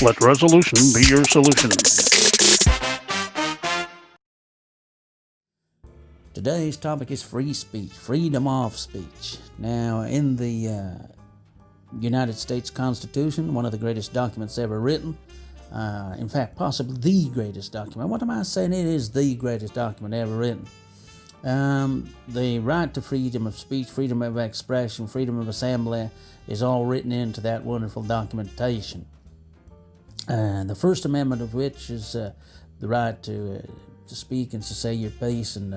Let resolution be your solution. Today's topic is free speech, freedom of speech. Now, in the United States Constitution, one of the greatest documents ever written, in fact, possibly the greatest document. What am I saying? It is the greatest document ever written. The right to freedom of speech, freedom of expression, freedom of assembly is all written into that wonderful documentation. The First Amendment of which is the right to speak and to say your piece, and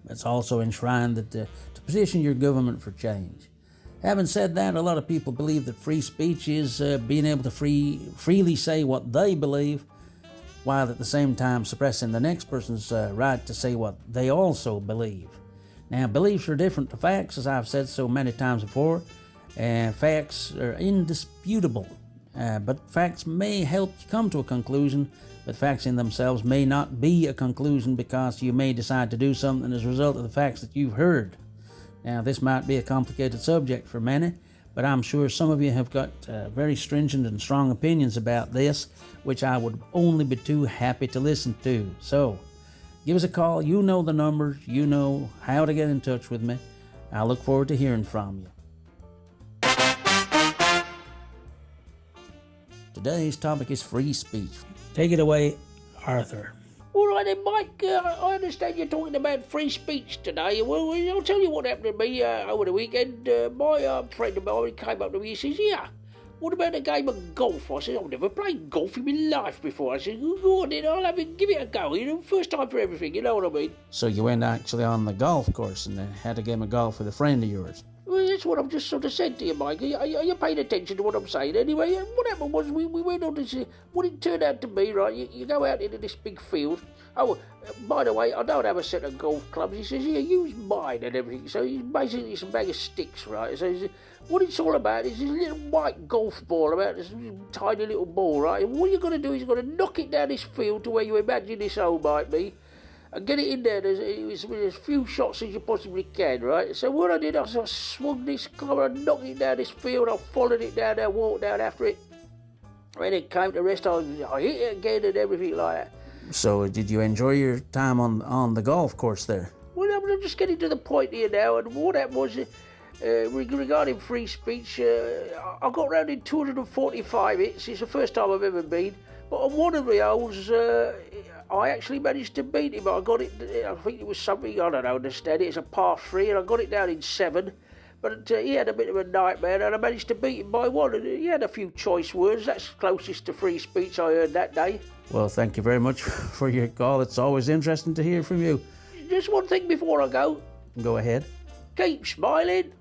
it's also enshrined that to petition your government for change. Having said that, a lot of people believe that free speech is being able to freely say what they believe, while at the same time suppressing the next person's right to say what they also believe. Now, beliefs are different to facts, as I've said so many times before, and facts are indisputable. But facts may help you come to a conclusion, but facts in themselves may not be a conclusion, because you may decide to do something as a result of the facts that you've heard. Now, this might be a complicated subject for many, but I'm sure some of you have got very stringent and strong opinions about this, which I would only be too happy to listen to. So, give us a call. You know the numbers. You know how to get in touch with me. I look forward to hearing from you. Today's topic is free speech. Take it away, Arthur. All right then, Mike, I understand you're talking about free speech today. Well, I'll tell you what happened to me over the weekend. My friend of mine came up to me and says, "Yeah, what about a game of golf?" I said, "I've never played golf in my life before." I said, "Go on then, I'll give it a go. First time for everything, you know what I mean?" So you went actually on the golf course and had a game of golf with a friend of yours. Well, that's what I've just sort of said to you, Mike. Are you paying attention to what I'm saying? Anyway, what happened was we went on this, what it turned out to be, right, you go out into this big field. Oh, by the way, I don't have a set of golf clubs. He says, "Yeah, use mine," and everything. So he's basically some bag of sticks, right? So what it's all about is this little white golf ball, about this tiny little ball, right? And what you're going to do is you're going to knock it down this field to where you imagine this hole might be, and get it in there with as few shots as you possibly can, right? So what I did, I swung this club and knocked it down this field. I followed it down there, walked down after it. When it came to the rest, I hit it again and everything like that. So did you enjoy your time on the golf course there? Well, I'm just getting to the point here now, and what happened was, regarding free speech, I got round in 245 hits. It's the first time I've ever been. But on one of the holes, I actually managed to beat him. I got it, I think it was something, I don't understand it, it's a par 3, and I got it down in 7. But he had a bit of a nightmare, and I managed to beat him by 1. And he had a few choice words. That's closest to free speech I heard that day. Well, thank you very much for your call. It's always interesting to hear from you. Just one thing before I go. Go ahead. Keep smiling.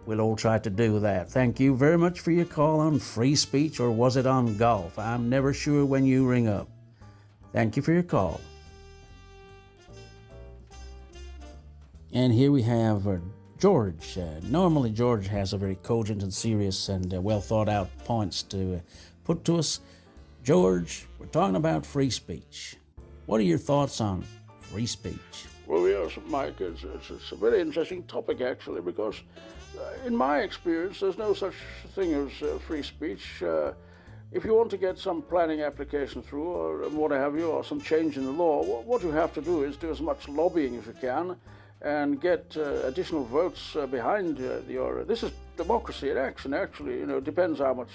We'll all try to do that. Thank you very much for your call on free speech, or was it on golf? I'm never sure when you ring up. Thank you for your call. And here we have George. Normally George has a very cogent and serious and well thought out points to put to us. George, we're talking about free speech. What are your thoughts on free speech? Well, yes, Mike, it's a very interesting topic, actually, because in my experience, there's no such thing as free speech. If you want to get some planning application through, or what have you, or some change in the law, what you have to do is do as much lobbying as you can and get additional votes behind your... This is democracy in action, actually. It depends how much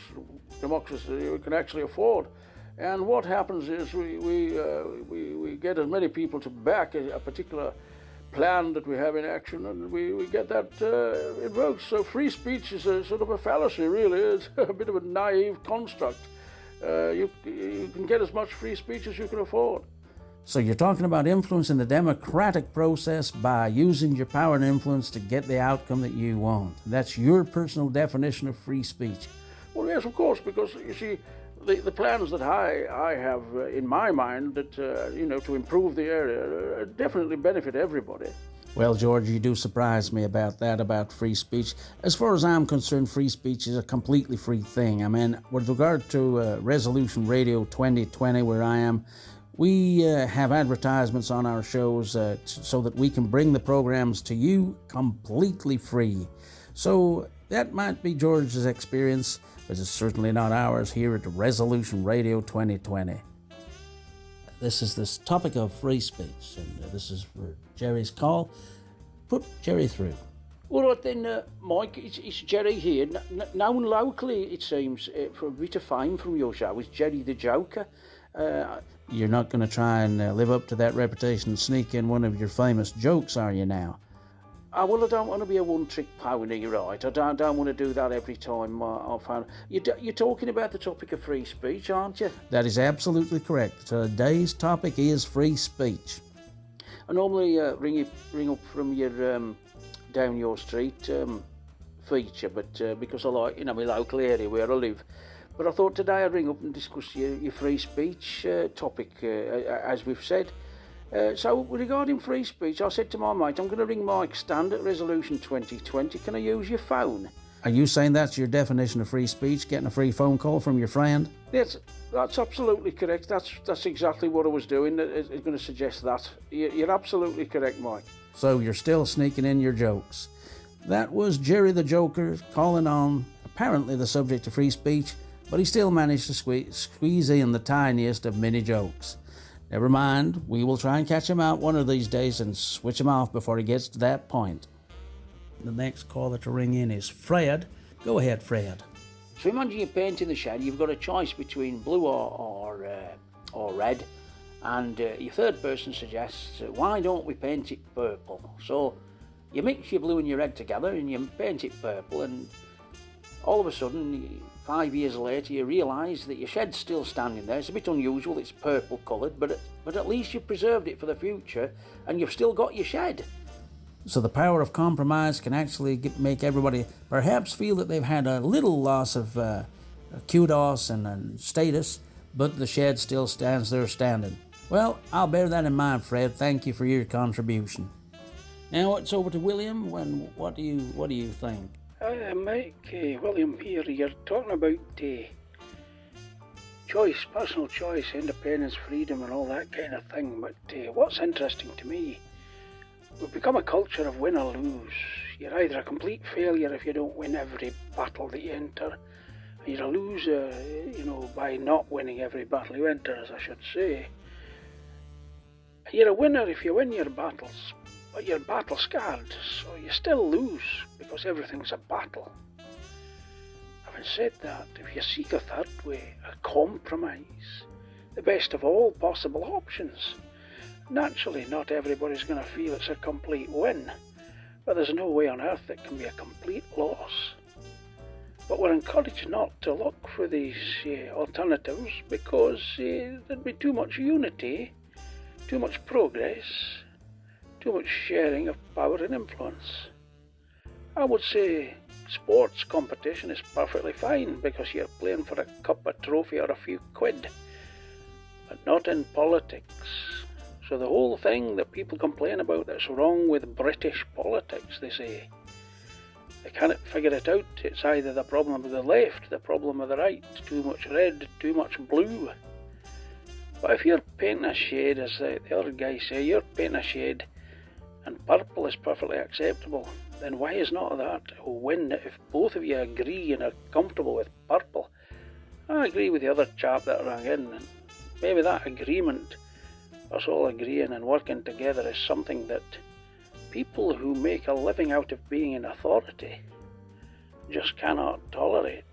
democracy you can actually afford. And what happens is we get as many people to back a particular plan that we have in action, and we get that invoked. So free speech is a sort of a fallacy, really. It's a bit of a naive construct. You can get as much free speech as you can afford. So you're talking about influencing the democratic process by using your power and influence to get the outcome that you want. That's your personal definition of free speech. Well, yes, of course, because you see, the plans that I have in my mind that, to improve the area definitely benefit everybody. Well, George, you do surprise me about that, about free speech. As far as I'm concerned, free speech is a completely free thing. I mean, with regard to Resolution Radio 2020, where I am, we have advertisements on our shows so that we can bring the programs to you completely free. So That might be George's experience, but it's certainly not ours here at Resolution Radio 2020. This is this topic of free speech, and this is for Jerry's call. Put Jerry through. All right then, Mike, it's Jerry here. Known locally, it seems, for a bit of fame from your show, is Jerry the Joker. You're not going to try and live up to that reputation and sneak in one of your famous jokes, are you now? Well, I don't want to be a one-trick pony, right? I don't want to do that every time I found... You're talking about the topic of free speech, aren't you? That is absolutely correct. Today's topic is free speech. I normally ring up from your down your street feature, but because I like, my local area where I live. But I thought today I'd ring up and discuss your free speech topic, as we've said. So regarding free speech, I said to my mate, I'm going to ring Mike Stand at Resolution 2020. Can I use your phone? Are you saying that's your definition of free speech, getting a free phone call from your friend? That's absolutely correct. That's exactly what I was doing. I'm going to suggest that. You're absolutely correct, Mike. So you're still sneaking in your jokes. That was Jerry the Joker calling on apparently the subject of free speech, but he still managed to squeeze in the tiniest of mini jokes. Never mind, we will try and catch him out one of these days and switch him off before he gets to that point. The next caller to ring in is Fred. Go ahead, Fred. So imagine you're painting the shed. You've got a choice between blue or red, and your third person suggests, why don't we paint it purple? So you mix your blue and your red together and you paint it purple, and all of a sudden, 5 years later, you realise that your shed's still standing there. It's a bit unusual, it's purple coloured, but at least you've preserved it for the future and you've still got your shed. So the power of compromise can actually make everybody perhaps feel that they've had a little loss of kudos and status, but the shed still stands there standing. Well, I'll bear that in mind, Fred. Thank you for your contribution. Now it's over to William. What do you think? Mike, William here. You're talking about choice, personal choice, independence, freedom and all that kind of thing, but what's interesting to me, we've become a culture of win or lose. You're either a complete failure if you don't win every battle that you enter, and you're a loser, by not winning every battle you enter, as I should say. You're a winner if you win your battles, but you're battle scarred, so you still lose because everything's a battle. Having said that, if you seek a third way, a compromise, the best of all possible options, naturally not everybody's going to feel it's a complete win, but there's no way on earth it can be a complete loss. But we're encouraged not to look for these alternatives because there'd be too much unity, too much progress, too much sharing of power and influence. I would say sports competition is perfectly fine because you're playing for a cup, a trophy or a few quid, but not in politics. So the whole thing that people complain about that's wrong with British politics, they say, they can't figure it out. It's either the problem of the left, the problem of the right, too much red, too much blue. But if you're painting a shade, as the other guys say, you're painting a shade and purple is perfectly acceptable, then why is not that a win if both of you agree and are comfortable with purple? I agree with the other chap that rang in, and maybe that agreement, us all agreeing and working together, is something that people who make a living out of being in authority just cannot tolerate.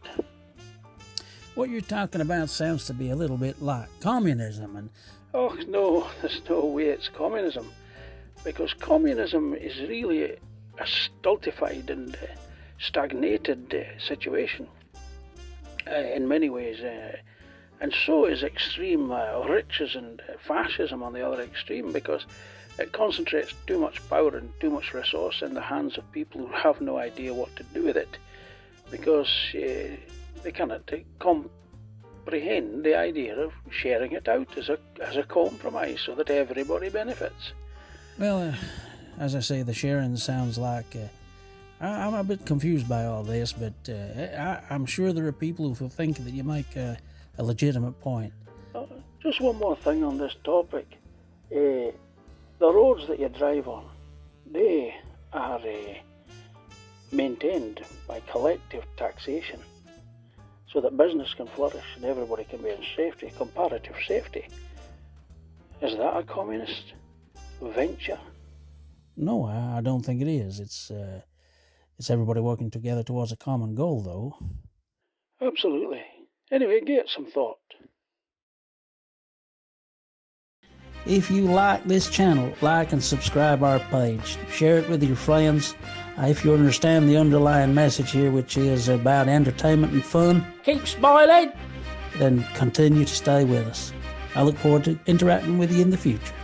What you're talking about sounds to be a little bit like communism. And oh no, there's no way it's communism, because communism is really a stultified and stagnated situation in many ways, and so is extreme riches and fascism on the other extreme, because it concentrates too much power and too much resource in the hands of people who have no idea what to do with it, because they cannot comprehend the idea of sharing it out as a compromise so that everybody benefits. Well, as I say, the sharing sounds like... I'm a bit confused by all this, but I'm sure there are people who think that you make a legitimate point. Just one more thing on this topic. The roads that you drive on, they are maintained by collective taxation so that business can flourish and everybody can be in safety, comparative safety. Is that a communist venture? No, I don't think it is. It's everybody working together towards a common goal, though. Absolutely. Anyway, give it some thought. If you like this channel, like and subscribe our page. Share it with your friends. If you understand the underlying message here, which is about entertainment and fun, Keep smiling. then continue to stay with us. I look forward to interacting with you in the future.